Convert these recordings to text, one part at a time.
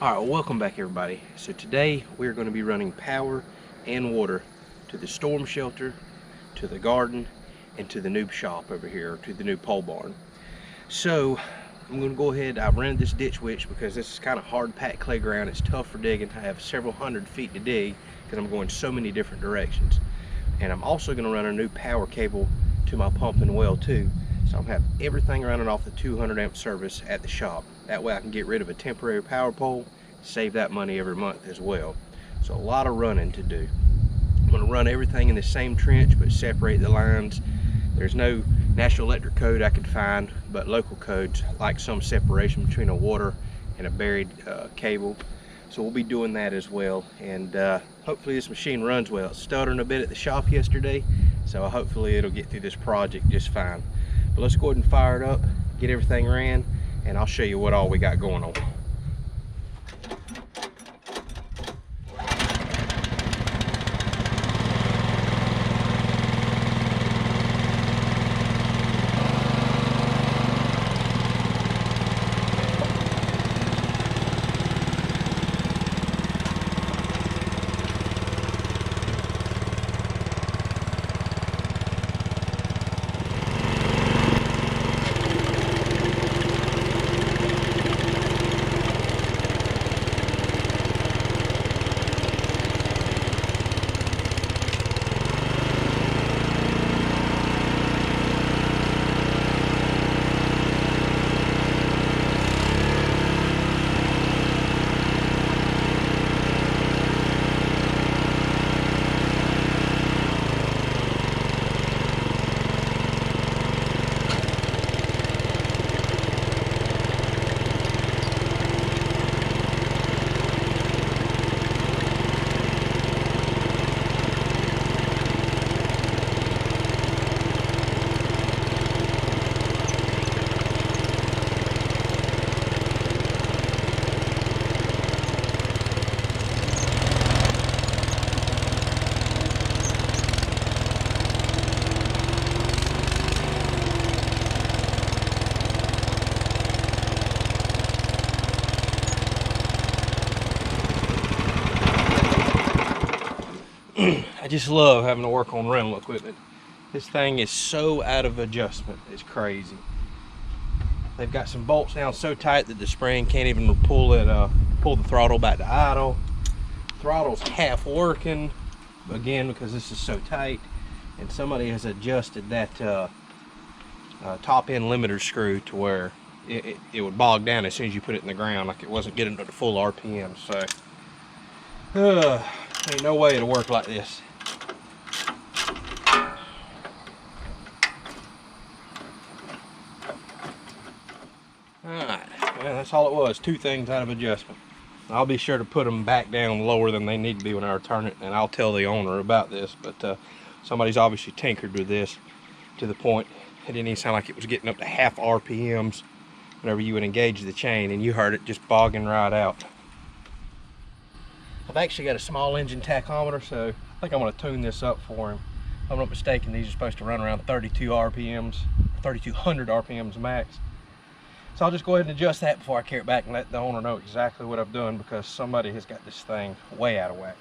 Alright, well, welcome back everybody. So today we're going to be running power and water to the storm shelter, to the garden, and to the new shop over here, to the new pole barn. So I'm going to go ahead, I've rented this ditch witch because this is kind of hard packed clay ground. It's tough for digging. I have several hundred feet to dig because I'm going so many different directions. And I'm also going to run a new power cable to my pump and well too. So I'm going to have everything running off the 200 amp service at the shop. That way I can get rid of a temporary power pole, save that money every month as well. So a lot of running to do. I'm going to run everything in the same trench but separate the lines. There's no National Electric code I could find, but local codes like some separation between a water and a buried cable. So we'll be doing that as well, and hopefully this machine runs well. It's stuttering a bit at the shop yesterday, so hopefully it'll get through this project just fine. But let's go ahead and fire it up, get everything ran, and I'll show you what all we got going on. I just love having to work on rental equipment. This thing is so out of adjustment, it's crazy. They've got some bolts down so tight that the spring can't even pull the throttle back to idle. Throttle's half working, again because this is so tight, and somebody has adjusted that top end limiter screw to where it would bog down as soon as you put it in the ground, like it wasn't getting to the full RPM. So ain't no way to work like this. Alright, well, that's all it was. Two things out of adjustment. I'll be sure to put them back down lower than they need to be when I return it, and I'll tell the owner about this. But somebody's obviously tinkered with this to the point it didn't even sound like it was getting up to half RPMs whenever you would engage the chain, and you heard it just bogging right out. I've actually got a small engine tachometer, so I think I'm going to tune this up for him. If I'm not mistaken, these are supposed to run around 32 RPMs, 3200 RPMs max. So I'll just go ahead and adjust that before I carry it back and let the owner know exactly what I've done, because somebody has got this thing way out of whack.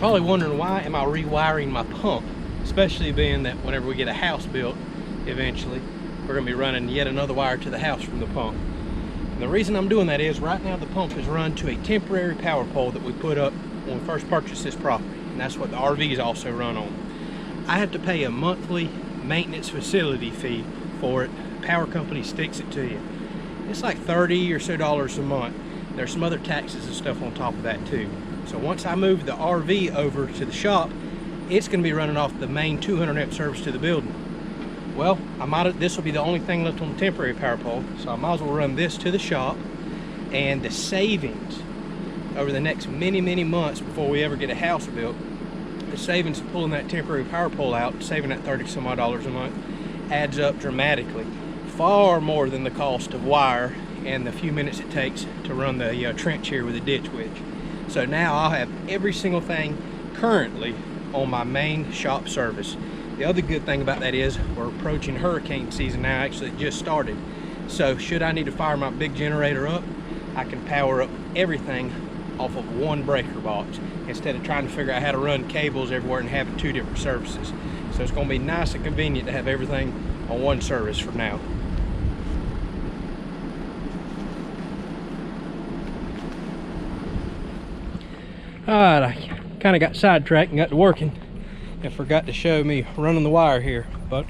Probably wondering, why am I rewiring my pump? Especially being that whenever we get a house built, eventually, we're gonna be running yet another wire to the house from the pump. And the reason I'm doing that is right now the pump is run to a temporary power pole that we put up when we first purchased this property. And that's what the RVs also run on. I have to pay a monthly maintenance facility fee for it. Power company sticks it to you. It's like $30 or so a month. There's some other taxes and stuff on top of that too. So once I move the RV over to the shop, it's going to be running off the main 200 amp service to the building. Well, this will be the only thing left on the temporary power pole, so I might as well run this to the shop. And the savings over the next many months before we ever get a house built, the savings of pulling that temporary power pole out, saving that $30 some odd a month, adds up dramatically. Far more than the cost of wire and the few minutes it takes to run the trench here with a ditch witch. So now I'll have every single thing currently on my main shop service. The other good thing about that is we're approaching hurricane season now. Actually, it just started. So should I need to fire my big generator up, I can power up everything off of one breaker box instead of trying to figure out how to run cables everywhere and having two different services. So it's going to be nice and convenient to have everything on one service for now. Alright, I kind of got sidetracked and got to working and forgot to show me running the wire here, but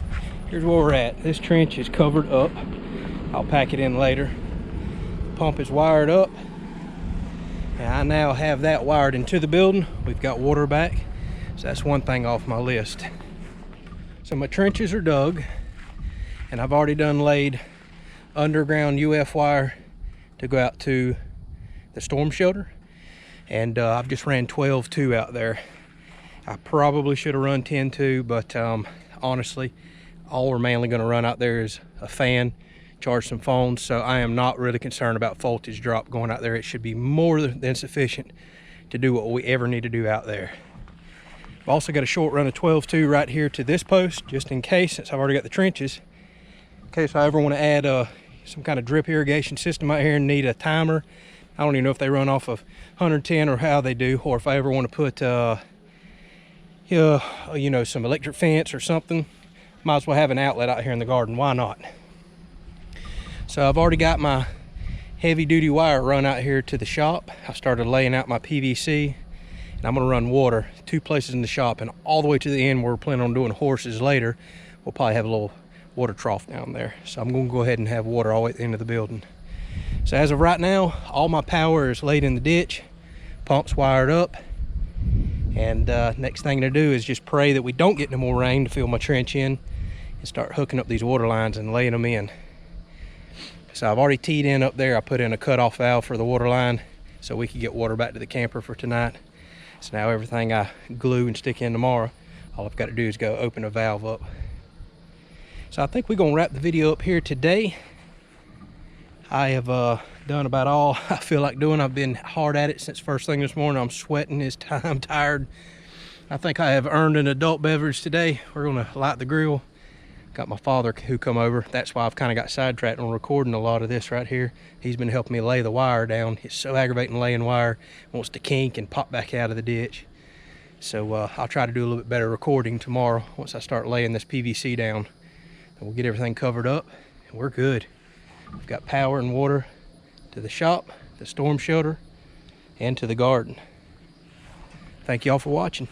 here's where we're at. This trench is covered up. I'll pack it in later. The pump is wired up, and I now have that wired into the building. We've got water back, so that's one thing off my list. So my trenches are dug, and I've already done laid underground UF wire to go out to the storm shelter. And I've just ran 12-2 out there. I probably should have run 10-2, but honestly, all we're mainly going to run out there is a fan, charge some phones, so I am not really concerned about voltage drop going out there. It should be more than sufficient to do what we ever need to do out there. I've also got a short run of 12-2 right here to this post, just in case, since I've already got the trenches, in case I ever want to add some kind of drip irrigation system out here and need a timer. I don't even know if they run off of 110 or how they do, or if I ever want to put you know, some electric fence or something. Might as well have an outlet out here in the garden. Why not? So I've already got my heavy duty wire run out here to the shop. I started laying out my PVC, and I'm going to run water 2 places in the shop and all the way to the end where we're planning on doing horses later. We'll probably have a little water trough down there. So I'm going to go ahead and have water all the way at the end of the building. So as of right now, all my power is laid in the ditch, pump's wired up, and next thing to do is just pray that we don't get no more rain to fill my trench in and start hooking up these water lines and laying them in. So I've already teed in up there. I put in a cutoff valve for the water line so we could get water back to the camper for tonight. So now everything I glue and stick in tomorrow, all I've got to do is go open a valve up. So I think we're going to wrap the video up here today. I have done about all I feel like doing. I've been hard at it since first thing this morning. I'm sweating this time, I'm tired. I think I have earned an adult beverage today. We're gonna light the grill. Got my father who come over. That's why I've kind of got sidetracked on recording a lot of this right here. He's been helping me lay the wire down. It's so aggravating laying wire. Wants to kink and pop back out of the ditch. So I'll try to do a little bit better recording tomorrow once I start laying this PVC down. And we'll get everything covered up and we're good. We've got power and water to the shop, the storm shelter, and to the garden. Thank you all for watching.